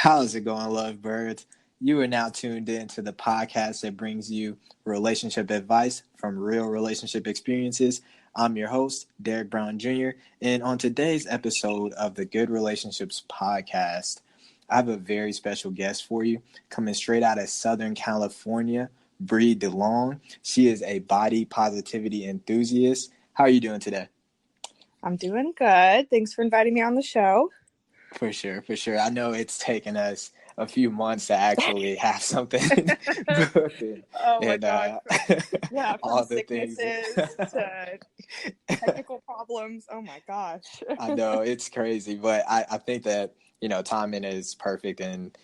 How's it going, lovebirds? You are now tuned in to the podcast that brings you relationship advice from real relationship experiences. I'm your host, Derek Brown Jr., and on today's episode of the Good Relationships podcast, I have a very special guest for you, coming straight out of Southern California, Bree Delong. She is a body positivity enthusiast. How are you doing today? I'm doing good. Thanks for inviting me on the show. For sure. I know it's taken us a few months to actually have something booked Oh my and God. From all the things. sicknesses to technical problems. Oh my gosh. I know it's crazy, but I think that, timing is perfect and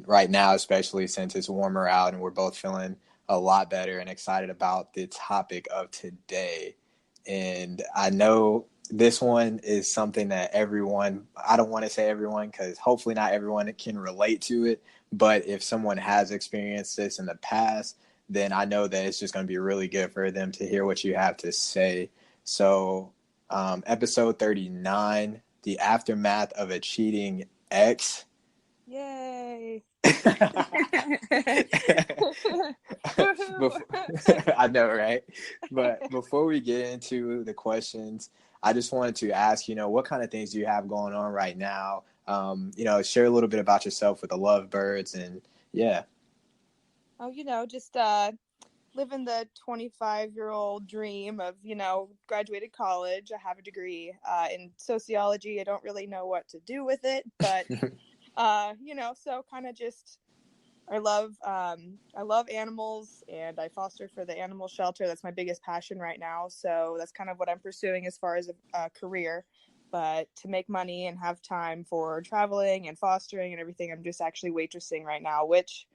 right now, especially since it's warmer out and we're both feeling a lot better and excited about the topic of today. And I know this one is something that everyone, I don't want to say everyone because hopefully not everyone can relate to it. But if someone has experienced this in the past, then I know that it's just going to be really good for them to hear what you have to say. So, episode 39, the aftermath of a cheating ex. Yay. I know, right? But before we get into the questions, I just wanted to ask, what kind of things do you have going on right now? Share a little bit about yourself with the lovebirds and yeah. Oh, just living the 25-year-old dream of, graduated college. I have a degree in sociology. I don't really know what to do with it, but, so kind of just I love animals, and I foster for the animal shelter. That's my biggest passion right now. So that's kind of what I'm pursuing as far as a career. But to make money and have time for traveling and fostering and everything, I'm just actually waitressing right now, which,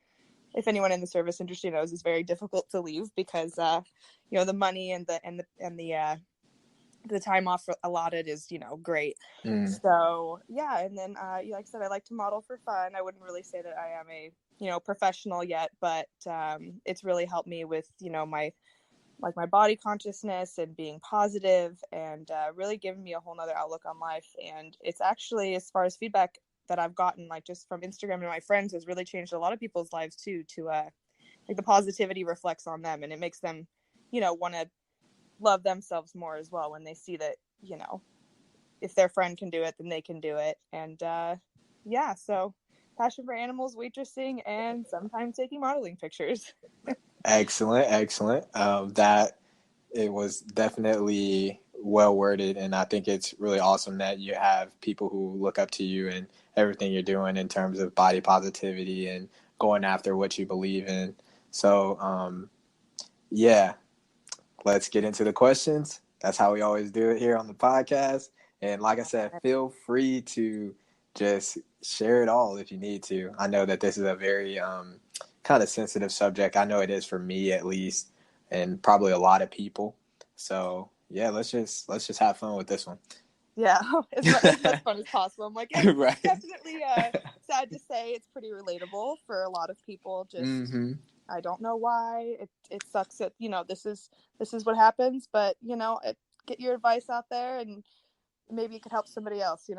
if anyone in the service industry knows, is very difficult to leave because the money and the time off allotted is great. So yeah, and then like I said, I like to model for fun. I wouldn't really say that I am a professional yet, but it's really helped me with my body consciousness and being positive, and really given me a whole nother outlook on life. And it's actually, as far as feedback that I've gotten, like just from Instagram and my friends, has really changed a lot of people's lives too, to like the positivity reflects on them, and it makes them want to love themselves more as well when they see that if their friend can do it, then they can do it. And so passion for animals, waitressing, and sometimes taking modeling pictures. Excellent. That it was definitely well worded, and I think it's really awesome that you have people who look up to you and everything you're doing in terms of body positivity and going after what you believe in. So, yeah, let's get into the questions. That's how we always do it here on the podcast. And like I said, feel free to just share it all if you need to. I know that this is a very kind of sensitive subject. I know it is for me at least, and probably a lot of people. So yeah, let's just have fun with this one. Yeah, as much fun as possible. I'm like, it's right. definitely sad to say it's pretty relatable for a lot of people. Just I don't know why it sucks that this is what happens, but get your advice out there and maybe it could help somebody else.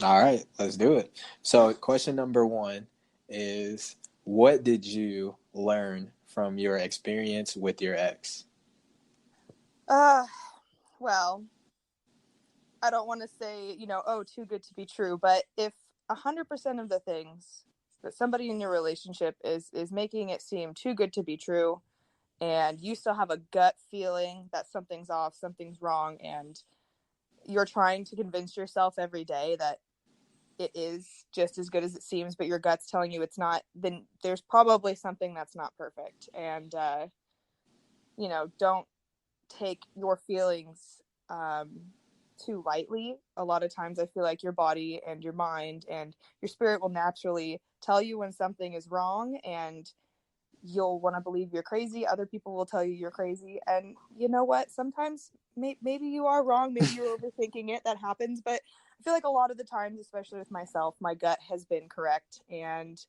All right, let's do it. So question number 1 is, what did you learn from your experience with your ex? Well, I don't want to say, too good to be true, but if 100% of the things that somebody in your relationship is making it seem too good to be true, and you still have a gut feeling that something's off, something's wrong, and you're trying to convince yourself every day that it is just as good as it seems, but your gut's telling you it's not, then there's probably something that's not perfect. And, don't take your feelings too lightly. A lot of times I feel like your body and your mind and your spirit will naturally tell you when something is wrong, and you'll want to believe you're crazy. Other people will tell you you're crazy. And you know what? Sometimes maybe you are wrong. Maybe you're overthinking it. That happens. But I feel like a lot of the times, especially with myself, my gut has been correct. And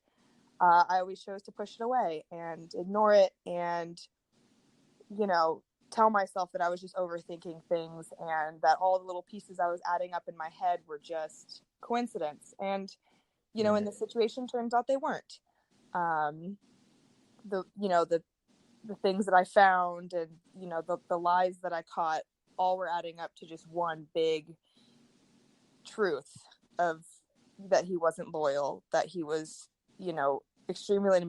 I always chose to push it away and ignore it and, tell myself that I was just overthinking things and that all the little pieces I was adding up in my head were just coincidence. And you know, in the situation, turns out they weren't. The you know the things that I found, and you know the lies that I caught, all were adding up to just one big truth of that he wasn't loyal, that he was, you know, extremely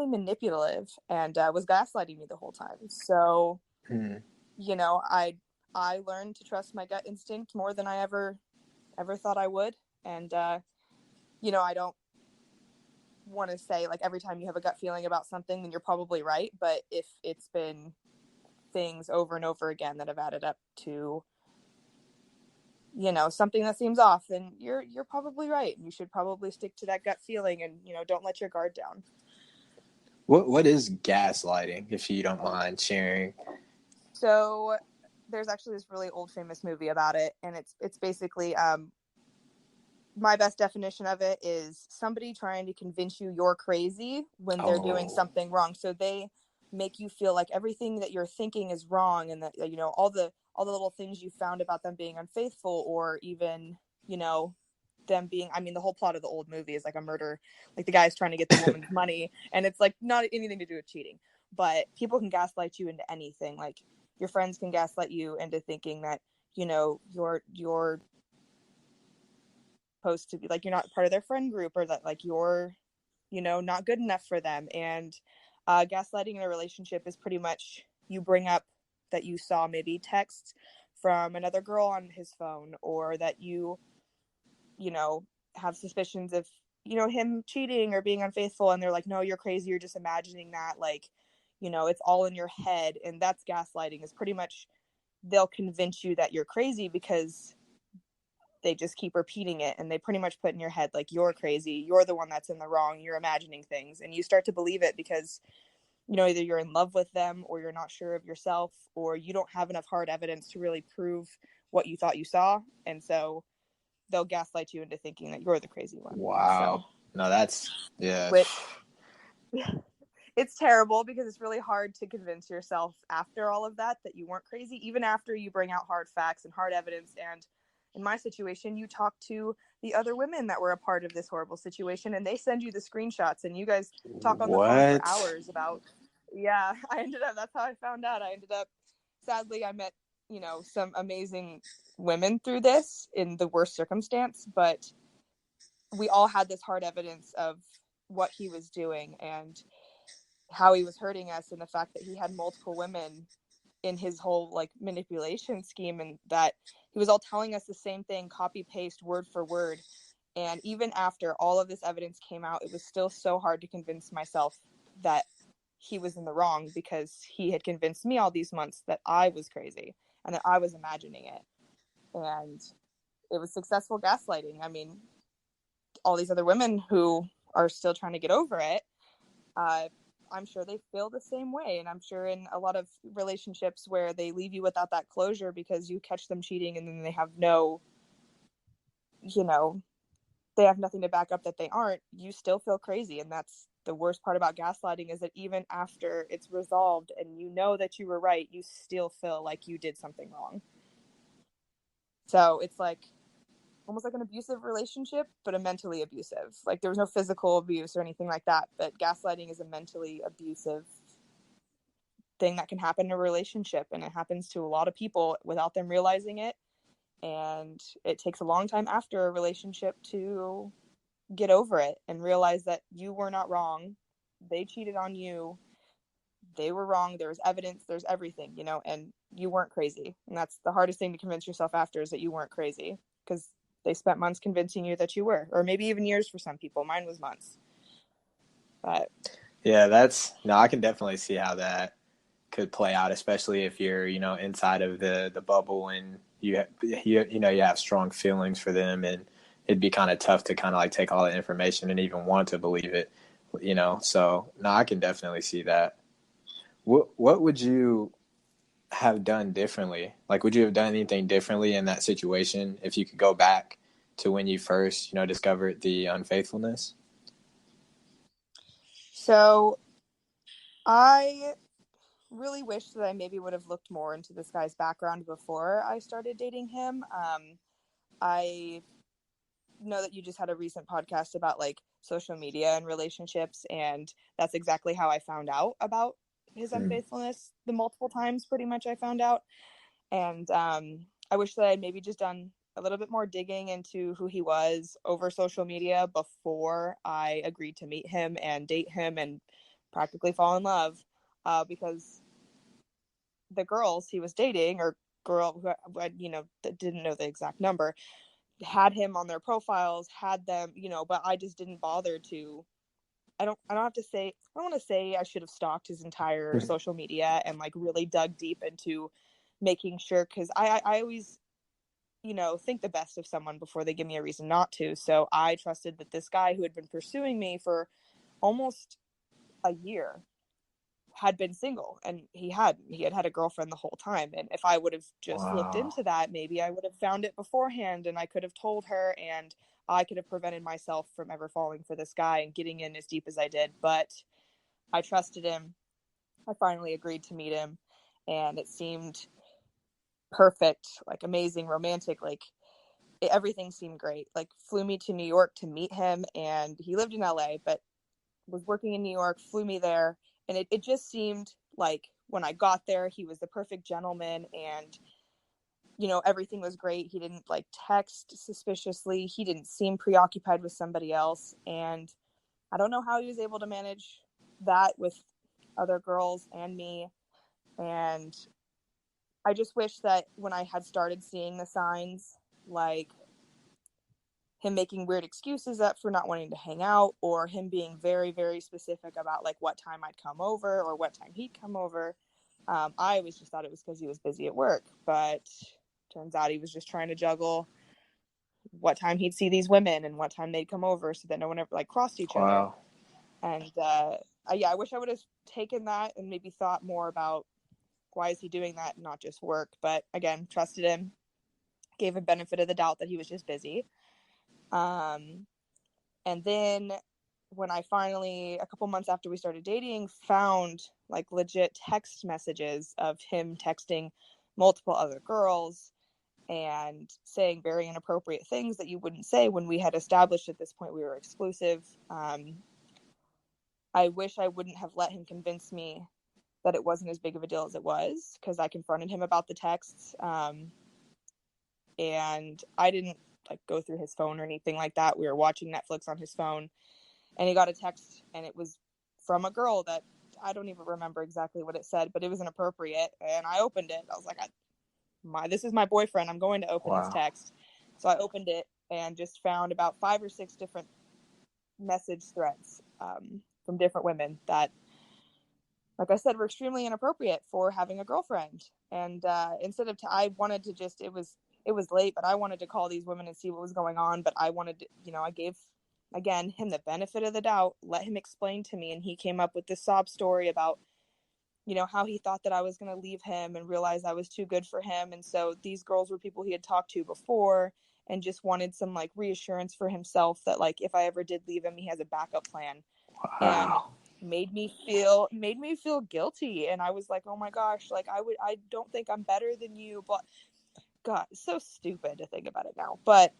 manipulative, and was gaslighting me the whole time. So, you know, I learned to trust my gut instinct more than I ever thought I would, and you know, I don't want to say like every time you have a gut feeling about something, then you're probably right. But if it's been things over and over again that have added up to, you know, something that seems off, then you're probably right. You should probably stick to that gut feeling, and you know, don't let your guard down. What is gaslighting, if you don't mind sharing? So there's actually this really old famous movie about it, and it's basically my best definition of it is somebody trying to convince you you're crazy when they're doing something wrong. So they make you feel like everything that you're thinking is wrong, and that, you know, all the little things you found about them being unfaithful, or even, you know, them being, I mean, the whole plot of the old movie is like a murder, like the guy's trying to get the woman's money, and it's like not anything to do with cheating. But people can gaslight you into anything. Like your friends can gaslight you into thinking that, you know, you're supposed to be, like, you're not part of their friend group, or that like you're, you know, not good enough for them. And gaslighting in a relationship is pretty much you bring up that you saw maybe texts from another girl on his phone, or that you know, have suspicions of, you know, him cheating or being unfaithful, and they're like, no, you're crazy, you're just imagining that, like, you know, it's all in your head. And that's gaslighting, is pretty much they'll convince you that you're crazy because they just keep repeating it, and they pretty much put in your head like you're crazy, you're the one that's in the wrong, you're imagining things, and you start to believe it because, you know, either you're in love with them, or you're not sure of yourself, or you don't have enough hard evidence to really prove what you thought you saw. And so they'll gaslight you into thinking that you're the crazy one. So, Wow. No, that's, yeah. which it's terrible, because it's really hard to convince yourself after all of that that you weren't crazy, even after you bring out hard facts and hard evidence. And in my situation, you talk to the other women that were a part of this horrible situation, and they send you the screenshots, and you guys talk on the phone for What? hours about, yeah, I ended up, that's how I found out. I ended up, sadly, I met, you know, some amazing women through this in the worst circumstance, but we all had this hard evidence of what he was doing and how he was hurting us, and the fact that he had multiple women in his whole like manipulation scheme, and that he was all telling us the same thing, copy paste, word for word. And even after all of this evidence came out, it was still so hard to convince myself that he was in the wrong, because he had convinced me all these months that I was crazy and that I was imagining it. And it was successful gaslighting. I mean, all these other women who are still trying to get over it, uh, I'm sure they feel the same way. And I'm sure in a lot of relationships where they leave you without that closure because you catch them cheating, and then they have no, you know, they have nothing to back up that they aren't, you still feel crazy. And that's the worst part about gaslighting, is that even after it's resolved and you know that you were right, you still feel like you did something wrong. So it's like almost like an abusive relationship, but a mentally abusive. Like there was no physical abuse or anything like that, but gaslighting is a mentally abusive thing that can happen in a relationship, and it happens to a lot of people without them realizing it. And it takes a long time after a relationship to get over it and realize that you were not wrong, they cheated on you, they were wrong, there's evidence, there's everything, you know, and you weren't crazy. And that's the hardest thing to convince yourself after, is that you weren't crazy, because they spent months convincing you that you were, or maybe even years for some people. Mine was months. But Yeah, that's, no, I can definitely see how that could play out, especially if you're, you know, inside of the bubble, and you know, you have strong feelings for them, and it'd be kind of tough to kind of like take all the information and even want to believe it, you know. So no, I can definitely see that. What would you have done differently? Like, would you have done anything differently in that situation if you could go back to when you first, you know, discovered the unfaithfulness? so I really wish that I maybe would have looked more into this guy's background before I started dating him. I know that you just had a recent podcast about like social media and relationships, and that's exactly how I found out about his unfaithfulness the multiple times pretty much I found out. And I wish that I'd maybe just done a little bit more digging into who he was over social media before I agreed to meet him and date him and practically fall in love, because the girls he was dating, or girl who that didn't know the exact number, had him on their profiles, had them, but I just didn't bother to. I don't have to say, I don't want to say I should have stalked his entire social media and like really dug deep into making sure, because I always, think the best of someone before they give me a reason not to. So I trusted that this guy who had been pursuing me for almost a year had been single, and he had had a girlfriend the whole time. And if I would have just looked Wow. into that, maybe I would have found it beforehand and I could have told her, and I could have prevented myself from ever falling for this guy and getting in as deep as I did. But I trusted him. I finally agreed to meet him, and it seemed perfect, like amazing, romantic, like everything seemed great. Like flew me to New York to meet him, and he lived in LA but was working in New York, flew me there, and it just seemed like when I got there, he was the perfect gentleman, and everything was great. He didn't like text suspiciously. He didn't seem preoccupied with somebody else, and I don't know how he was able to manage that with other girls and me. And I just wish that when I had started seeing the signs, like him making weird excuses up for not wanting to hang out, or him being very, very specific about like what time I'd come over or what time he'd come over. I always just thought it was because he was busy at work, but turns out he was just trying to juggle what time he'd see these women and what time they'd come over so that no one ever like crossed each other. Wow. And I wish I would have taken that and maybe thought more about why is he doing that and not just work. But again, trusted him, gave him benefit of the doubt that he was just busy. And then when I finally, a couple months after we started dating, found like legit text messages of him texting multiple other girls and saying very inappropriate things that you wouldn't say when we had established at this point we were exclusive. I wish I wouldn't have let him convince me that it wasn't as big of a deal as it was, because I confronted him about the texts. And I didn't like go through his phone or anything like that. We were watching Netflix on his phone, and he got a text, and it was from a girl that I don't even remember exactly what it said, but it was inappropriate. And I opened it. I was like, this is my boyfriend. I'm going to open this Wow. text. So I opened it and just found about 5 or 6 different message threads from different women that, like I said, were extremely inappropriate for having a girlfriend. And instead of, I wanted to just, it was late, but I wanted to call these women and see what was going on. But I wanted to, I gave, again, him the benefit of the doubt, let him explain to me. And he came up with this sob story about, how he thought that I was going to leave him and realize I was too good for him. And so these girls were people he had talked to before and just wanted some like reassurance for himself that like, if I ever did leave him, he has a backup plan. And Wow. made me feel guilty. And I was like, oh my gosh, like I don't think I'm better than you. But God, it's so stupid to think about it now. But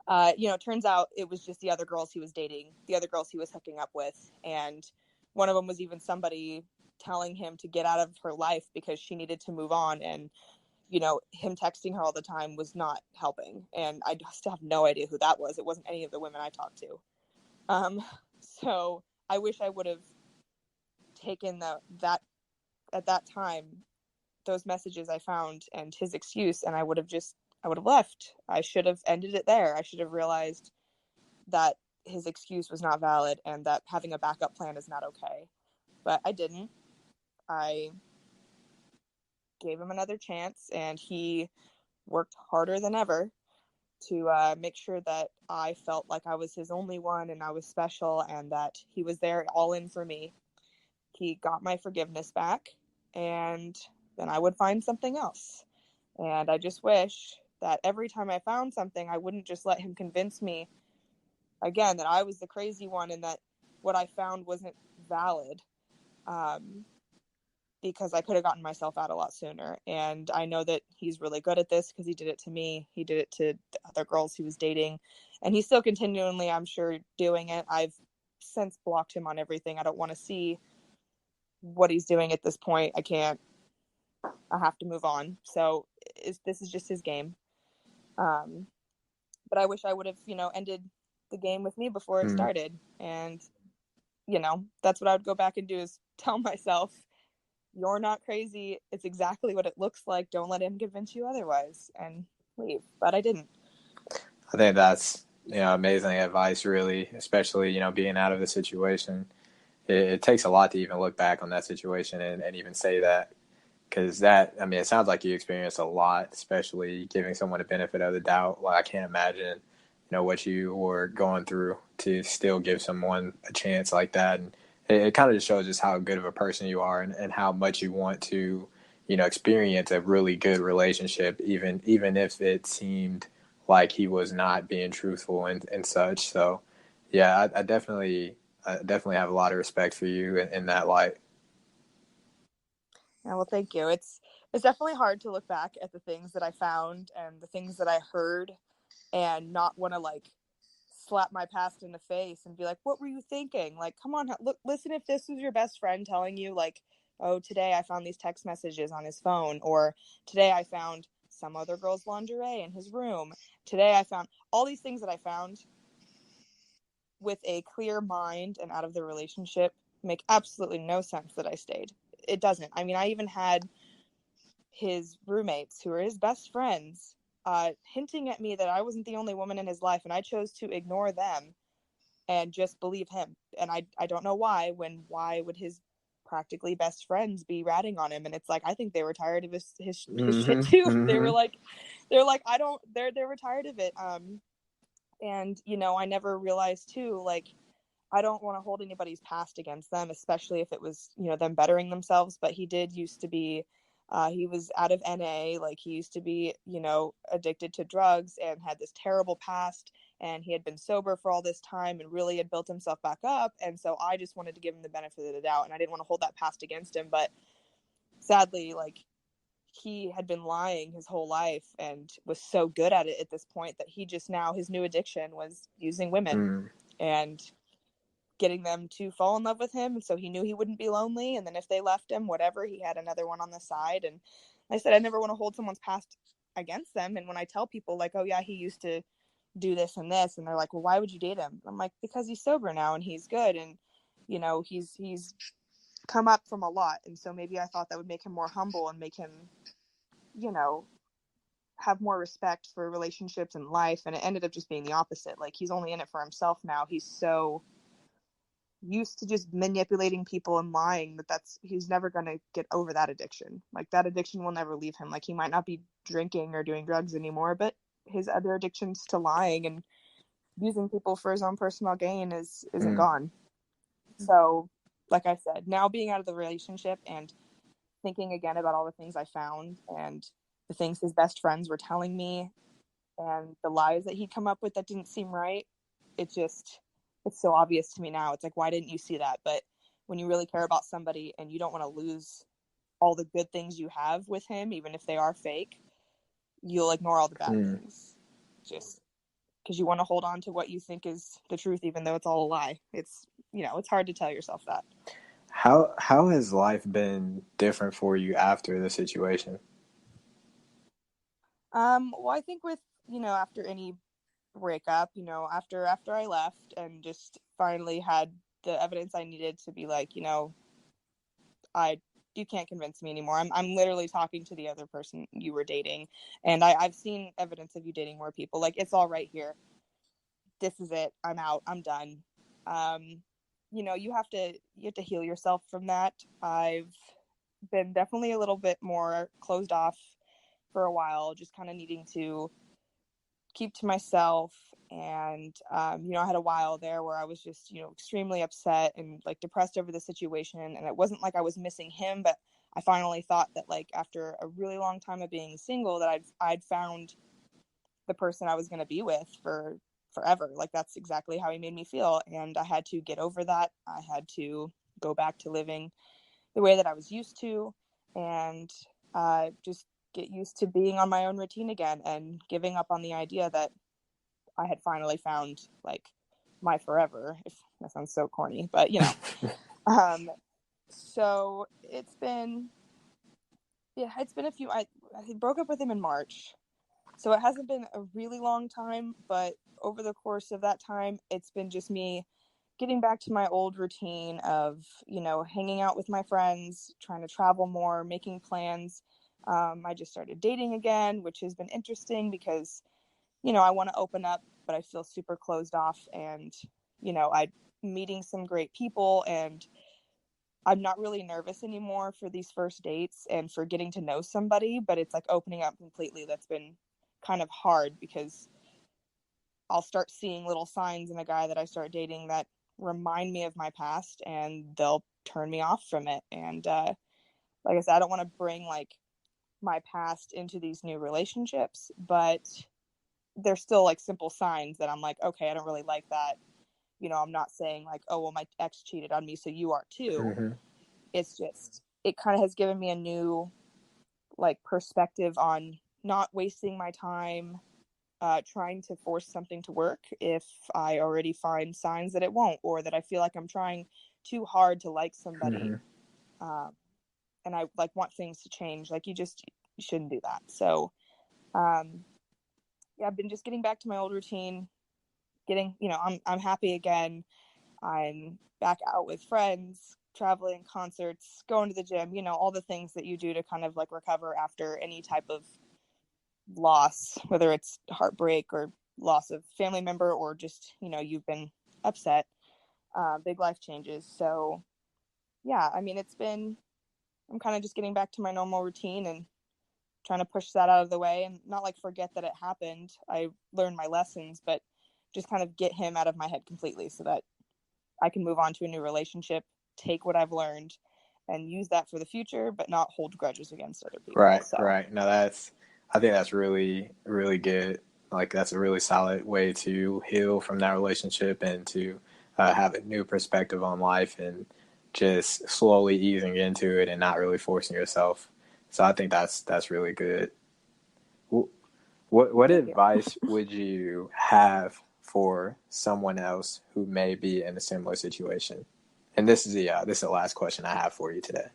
it turns out it was just the other girls he was dating, the other girls he was hooking up with. And one of them was even somebody telling him to get out of her life because she needed to move on. And him texting her all the time was not helping. And I still have no idea who that was. It wasn't any of the women I talked to. So I wish I would have taken that at that time, those messages I found and his excuse, and I would have left. I should have ended it there. I should have realized that his excuse was not valid and that having a backup plan is not okay. But I didn't. I gave him another chance, and he worked harder than ever to make sure that I felt like I was his only one and I was special and that he was there all in for me. He got my forgiveness back, and then I would find something else. And I just wish that every time I found something, I wouldn't just let him convince me again that I was the crazy one and that what I found wasn't valid, because I could have gotten myself out a lot sooner. And I know that he's really good at this because he did it to me. He did it to the other girls he was dating. And he's still continually, I'm sure, doing it. I've since blocked him on everything. I don't want to see what he's doing at this point. I have to move on. So this is just his game. But I wish I would have, ended the game with me before it Mm. started. And, that's what I would go back and do, is tell myself, you're not crazy. It's exactly what it looks like. Don't let him convince you otherwise, and leave. But I didn't. I think that's amazing advice, really, especially being out of the situation. It takes a lot to even look back on that situation and even say that, because it sounds like you experienced a lot, especially giving someone the benefit of the doubt. Like, I can't imagine what you were going through to still give someone a chance like that. And it kind of just shows just how good of a person you are, and how much you want to experience a really good relationship, even if it seemed like he was not being truthful and such. So yeah, I definitely have a lot of respect for you in that light. Yeah, well, thank you. It's definitely hard to look back at the things that I found and the things that I heard, and not want to slap my past in the face and be like, what were you thinking? Like, come on, look, listen, if this was your best friend telling you, like, oh, today I found these text messages on his phone, or today I found some other girl's lingerie in his room, today I found all these things that I found with a clear mind and out of the relationship, make absolutely no sense that I stayed. It doesn't. I mean, I even had his roommates, who are his best friends, hinting at me that I wasn't the only woman in his life, and I chose to ignore them and just believe him. And I don't know why would his practically best friends be ratting on him? And it's like, I think they were tired of his shit Mm-hmm. too. Mm-hmm. They're like, they were tired of it. And I never realized too, like, I don't want to hold anybody's past against them, especially if it was, them bettering themselves. But he did used to be, he was out of NA. Like, he used to be, addicted to drugs and had this terrible past. And he had been sober for all this time and really had built himself back up. And so I just wanted to give him the benefit of the doubt. And I didn't want to hold that past against him. But sadly, like, he had been lying his whole life and was so good at it at this point that he just now, his new addiction was using women. Mm. And getting them to fall in love with him. And so he knew he wouldn't be lonely. And then if they left him, whatever, he had another one on the side. And I said, I never want to hold someone's past against them. And when I tell people, like, oh, yeah, he used to do this and this, and they're like, well, why would you date him? I'm like, because he's sober now and he's good. And, he's come up from a lot. And so maybe I thought that would make him more humble and make him, you know, have more respect for relationships and life. And it ended up just being the opposite. Like, he's only in it for himself now. He's so used to just manipulating people and lying he's never going to get over that addiction. Like, that addiction will never leave him. Like, he might not be drinking or doing drugs anymore, but his other addictions to lying and using people for his own personal gain isn't Mm. gone. So, like I said, now being out of the relationship and thinking again about all the things I found and the things his best friends were telling me and the lies that he'd come up with that didn't seem right, it's so obvious to me now. It's like, why didn't you see that? But when you really care about somebody and you don't want to lose all the good things you have with him, even if they are fake, you'll ignore all the bad Mm. things, just because you want to hold on to what you think is the truth, even though it's all a lie. It's hard to tell yourself that. How has life been different for you after the situation? Well, I think with, after any breakup, after I left and just finally had the evidence I needed to be like, I you can't convince me anymore. I'm literally talking to the other person you were dating, and I've seen evidence of you dating more people. Like, it's all right here. This is it. I'm out. I'm done. Um, you have to heal yourself from that. I've been definitely a little bit more closed off for a while, just kind of needing to keep to myself. And I had a while there where I was just extremely upset and like depressed over the situation, and it wasn't like I was missing him, but I finally thought that, like, after a really long time of being single, that I'd found the person I was going to be with for forever. Like, that's exactly how he made me feel, and I had to get over that. I had to go back to living the way that I was used to, and just get used to being on my own routine again and giving up on the idea that I had finally found like my forever, if that sounds so corny, but you know. So it's been a few. I broke up with him in March, so it hasn't been a really long time, but over the course of that time, it's been just me getting back to my old routine of, you know, hanging out with my friends, trying to travel more, making plans. I just started dating again, which has been interesting because, you know, I want to open up, but I feel super closed off. And, you know, I'm meeting some great people, and I'm not really nervous anymore for these first dates and for getting to know somebody, but it's like opening up completely. That's been kind of hard because I'll start seeing little signs in a guy that I start dating that remind me of my past, and they'll turn me off from it. And like I said, I don't want to bring like my past into these new relationships, but there's still like simple signs that I'm like, okay, I don't really like that. You know, I'm not saying like, oh, well, my ex cheated on me, so you are too. Mm-hmm. It's just, it kind of has given me a new like perspective on not wasting my time trying to force something to work if I already find signs that it won't, or that I feel like I'm trying too hard to like somebody, Mm-hmm. um, and I like want things to change. Like you shouldn't do that. So um, yeah, I've been just getting back to my old routine. Getting, you know, I'm happy again. I'm back out with friends, traveling, concerts, going to the gym. You know, all the things that you do to kind of like recover after any type of loss, whether it's heartbreak or loss of family member, or just, you know, you've been upset, big life changes. So yeah, I mean, I'm kind of just getting back to my normal routine and trying to push that out of the way, and not like forget that it happened. I learned my lessons, but just kind of get him out of my head completely so that I can move on to a new relationship, take what I've learned and use that for the future, but not hold grudges against other people. Right, So right. No, I think that's really, really good. Like, that's a really solid way to heal from that relationship and to have a new perspective on life and just slowly easing into it and not really forcing yourself. So I think that's really good. What thank you. advice would you have for someone else who may be in a similar situation? And this is the last question I have for you today.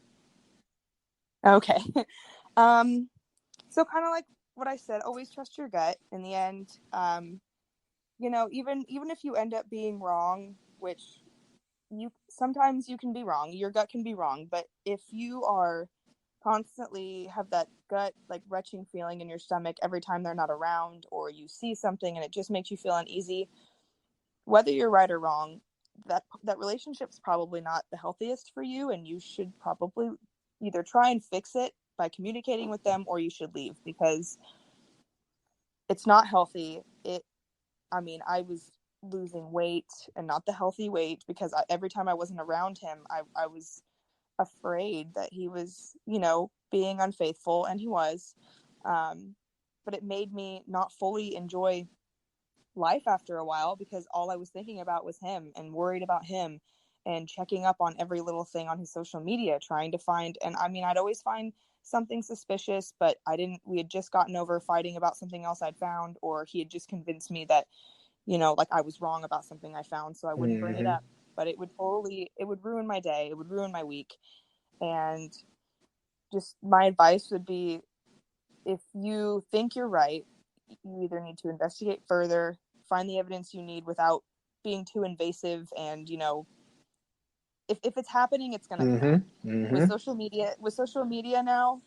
Okay. um, so kind of like what I said, always trust your gut in the end. You know, even if you end up being wrong, which you sometimes you can be wrong, your gut can be wrong, but if you are constantly have that gut like retching feeling in your stomach every time they're not around, or you see something and it just makes you feel uneasy, whether you're right or wrong, that relationship's probably not the healthiest for you, and you should probably either try and fix it by communicating with them, or you should leave, because it's not healthy. I mean, I was losing weight, and not the healthy weight, because every time I wasn't around him, I was afraid that he was, you know, being unfaithful, and he was. Um, but it made me not fully enjoy life after a while, because all I was thinking about was him and worried about him and checking up on every little thing on his social media, trying to find, and I mean, I'd always find something suspicious, but we had just gotten over fighting about something else I'd found, or he had just convinced me that, you know, like I was wrong about something I found, so I wouldn't bring it Mm-hmm. up. But it would ruin my day, it would ruin my week. And just my advice would be, if you think you're right, you either need to investigate further, find the evidence you need without being too invasive, and, you know, if it's happening, it's going to come out. Mm-hmm. Mm-hmm. With social media now,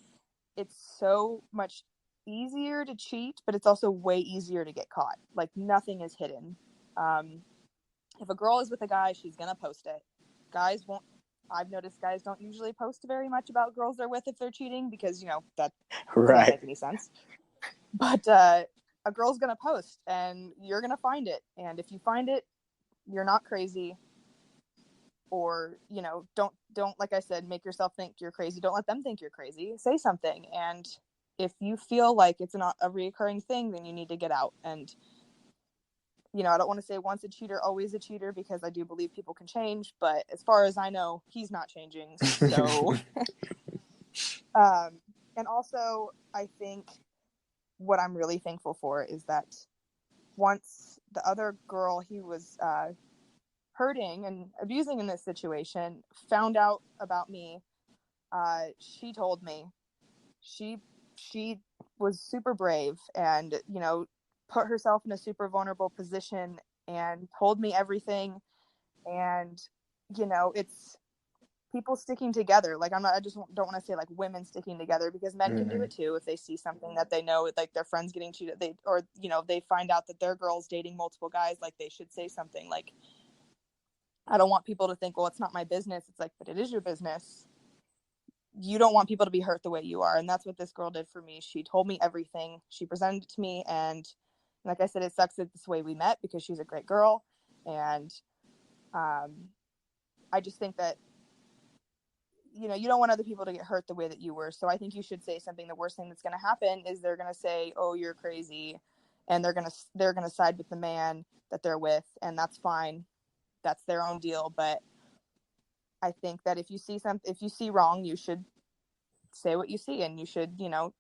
it's so much easier to cheat, but it's also way easier to get caught. Like, nothing is hidden. Um, if a girl is with a guy, she's going to post it. Guys won't. I've noticed guys don't usually post very much about girls they're with if they're cheating, because, you know, that doesn't Right. make any sense. But a girl's going to post, and you're going to find it. And if you find it, you're not crazy. Or, you know, don't, like I said, make yourself think you're crazy. Don't let them think you're crazy. Say something. And if you feel like it's not a reoccurring thing, then you need to get out. And, you know, I don't want to say once a cheater, always a cheater, because I do believe people can change. But as far as I know, he's not changing. So, and also, I think what I'm really thankful for is that once the other girl he was hurting and abusing in this situation found out about me, she told me. She was super brave and, you know, put herself in a super vulnerable position and told me everything. And, you know, it's people sticking together. Like, I just don't want to say like women sticking together, because men can do it too. If they see something that they know, like their friends getting cheated, or, you know, they find out that their girl's dating multiple guys, like they should say something. Like, I don't want people to think, well, it's not my business. It's like, but it is your business. You don't want people to be hurt the way you are. And that's what this girl did for me. She told me everything. She presented it to me. And like I said, it sucks that this way we met, because she's a great girl. And I just think that, you know, you don't want other people to get hurt the way that you were. So I think you should say something. The worst thing that's going to happen is they're going to say, oh, you're crazy. And they're going to side with the man that they're with. And that's fine. That's their own deal. But I think that if you see wrong, you should say what you see, and you should, you know,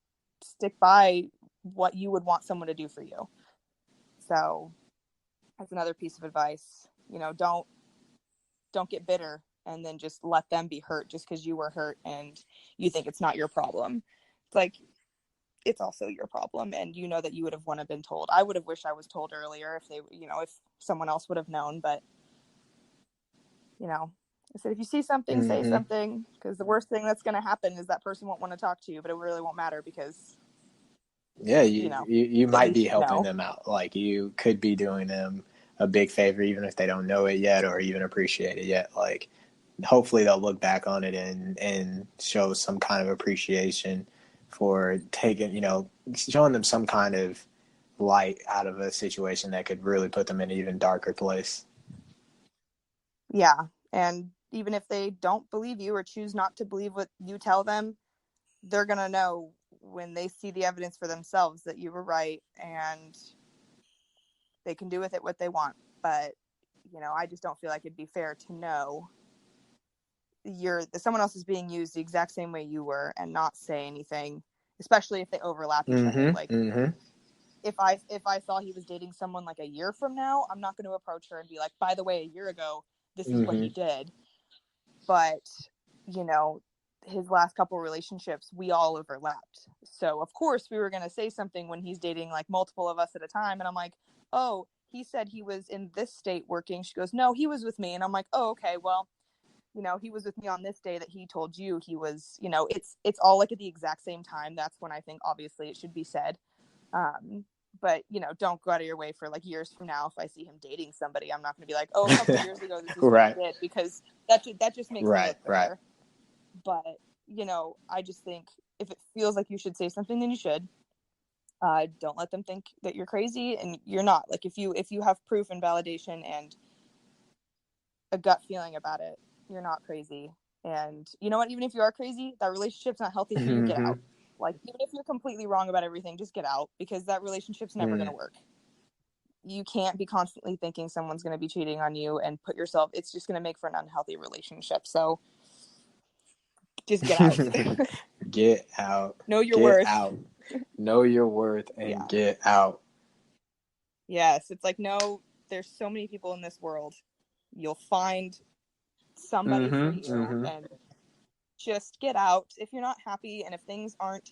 stick by what you would want someone to do for you. So that's another piece of advice. You know, don't get bitter and then just let them be hurt just because you were hurt and you think it's not your problem. It's like, it's also your problem, and you know that you would have wanted been told. I would have wished I was told earlier, if someone else would have known. But, you know, I said, if you see something, say something, because the worst thing that's going to happen is that person won't want to talk to you, but it really won't matter, because you at might least be you helping know. them out. Like, you could be doing them a big favor, even if they don't know it yet or even appreciate it yet. Like, hopefully they'll look back on it and show some kind of appreciation for taking, showing them some kind of light out of a situation that could really put them in an even darker place. Yeah. And even if they don't believe you or choose not to believe what you tell them, they're going to know when they see the evidence for themselves that you were right, and they can do with it what they want. But, you know, I just don't feel like it'd be fair to know someone else is being used the exact same way you were and not say anything, especially if they overlap each other. Like, if I saw he was dating someone like a year from now, I'm not going to approach her and be like, by the way, a year ago, this is what he did. But, you know, his last couple relationships, we all overlapped. So, of course, we were going to say something when he's dating like multiple of us at a time. And I'm like, oh, he said he was in this state working. She goes, no, he was with me. And I'm like, oh, okay, well, you know, he was with me on this day that he told you he was, you know, it's all like at the exact same time. That's when I think obviously it should be said. But, you know, don't go out of your way for like years from now. If I see him dating somebody, I'm not going to be like, oh, a couple years ago, this is what Right. he did, because that just makes me look Right. better. But, you know, I just think if it feels like you should say something, then you should. Don't let them think that you're crazy, and you're not. Like, if you have proof and validation and a gut feeling about it, you're not crazy. And you know what? Even if you are crazy, that relationship's not healthy for you. Get out. Like, even if you're completely wrong about everything, just get out, because that relationship's never going to work. You can't be constantly thinking someone's going to be cheating on you and put yourself, it's just going to make for an unhealthy relationship. So just get out. Get out. Know your Get worth. out. Know your worth and get out. Yes. It's like, no, there's so many people in this world. You'll find somebody for you, and just get out. If you're not happy and if things aren't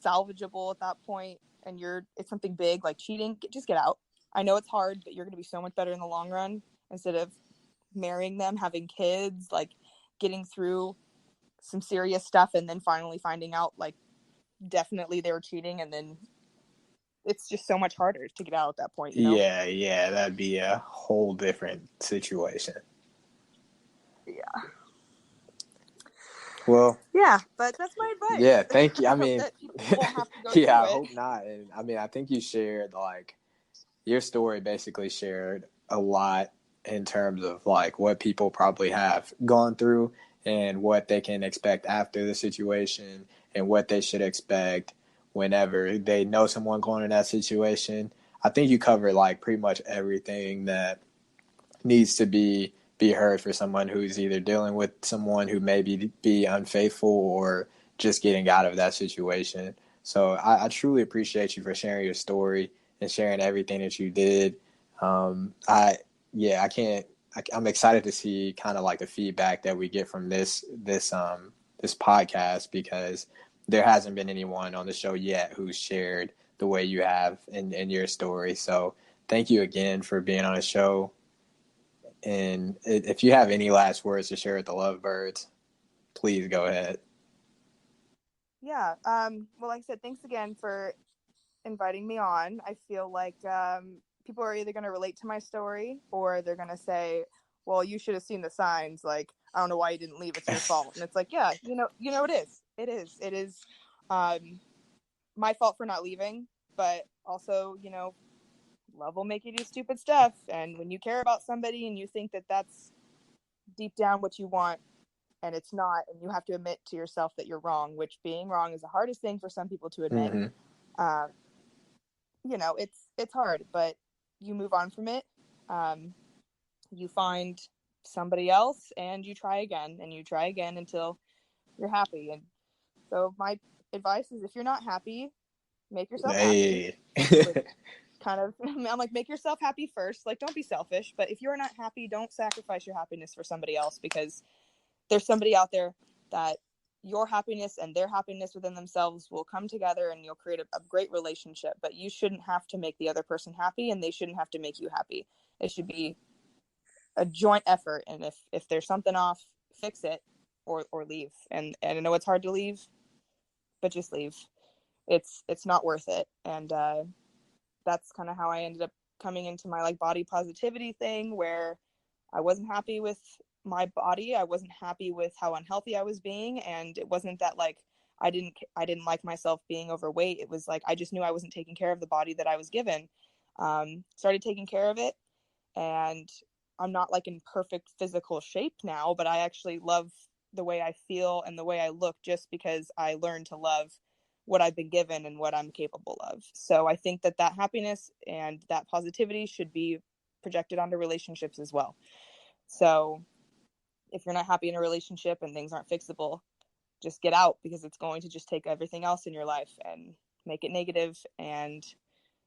salvageable at that point, and it's something big like cheating, just get out. I know it's hard, but you're going to be so much better in the long run, instead of marrying them, having kids, like getting through some serious stuff and then finally finding out like definitely they were cheating, and then it's just so much harder to get out at that point, you know? Yeah, that'd be a whole different situation. Yeah. Well, yeah, but that's my advice. Yeah, thank you. I hope mean, that people won't have to go yeah, through I it. hope not. And I mean, I think you shared like your story basically shared a lot in terms of like what people probably have gone through and what they can expect after the situation and what they should expect whenever they know someone going in that situation. I think you covered like pretty much everything that needs to be heard for someone who's either dealing with someone who maybe be unfaithful or just getting out of that situation. So I truly appreciate you for sharing your story and sharing everything that you did. I can't. I'm excited to see kind of like the feedback that we get from this podcast, because there hasn't been anyone on the show yet who's shared the way you have in your story. So thank you again for being on the show. And if you have any last words to share with the Lovebirds, please go ahead. Yeah. Well, like I said, thanks again for inviting me on. I feel like people are either going to relate to my story, or they're going to say, well, you should have seen the signs. Like, I don't know why you didn't leave. It's your fault. And it's like, yeah, it is my fault for not leaving, but also, love will make you do stupid stuff. And when you care about somebody and you think that that's deep down what you want, and it's not, and you have to admit to yourself that you're wrong, which being wrong is the hardest thing for some people to admit. Mm-hmm. It's hard, but you move on from it. You find somebody else and you try again until you're happy. And so my advice is, if you're not happy, make yourself happy. I'm like, make yourself happy first. Like, don't be selfish, but if you're not happy, don't sacrifice your happiness for somebody else, because there's somebody out there that your happiness and their happiness within themselves will come together and you'll create a great relationship. But you shouldn't have to make the other person happy, and they shouldn't have to make you happy. It should be a joint effort. And if there's something off, fix it or leave. And I know it's hard to leave, but just leave. It's not worth it. And that's kind of how I ended up coming into my like body positivity thing, where I wasn't happy with my body. I wasn't happy with how unhealthy I was being. And it wasn't that like I didn't like myself being overweight. It was like I just knew I wasn't taking care of the body that I was given. Started taking care of it, and I'm not like in perfect physical shape now, but I actually love the way I feel and the way I look, just because I learned to love what I've been given and what I'm capable of. So I think that happiness and that positivity should be projected onto relationships as well. So if you're not happy in a relationship and things aren't fixable, just get out, because it's going to just take everything else in your life and make it negative, and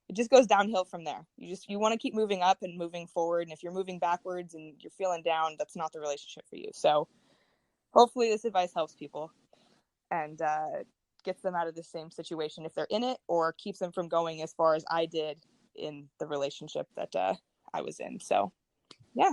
it just goes downhill from there. You want to keep moving up and moving forward. And if you're moving backwards and you're feeling down, that's not the relationship for you. So hopefully this advice helps people and gets them out of the same situation if they're in it, or keeps them from going as far as I did in the relationship that I was in. So, yeah.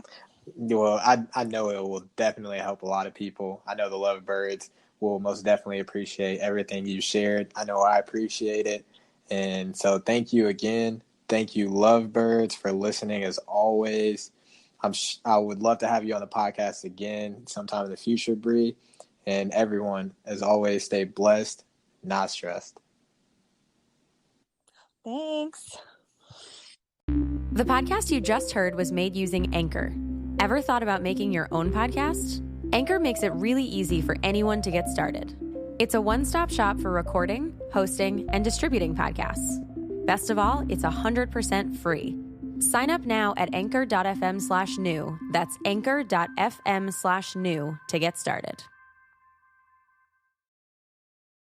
Well, I know it will definitely help a lot of people. I know the Lovebirds will most definitely appreciate everything you shared. I know I appreciate it. And so thank you again. Thank you, Lovebirds, for listening as always. I would love to have you on the podcast again sometime in the future, Bree. And everyone, as always, stay blessed, not stressed. Thanks. The podcast you just heard was made using Anchor. Ever thought about making your own podcast? Anchor makes it really easy for anyone to get started. It's a one-stop shop for recording, hosting, and distributing podcasts. Best of all, it's 100% free. Sign up now at anchor.fm/new. That's anchor.fm/new to get started.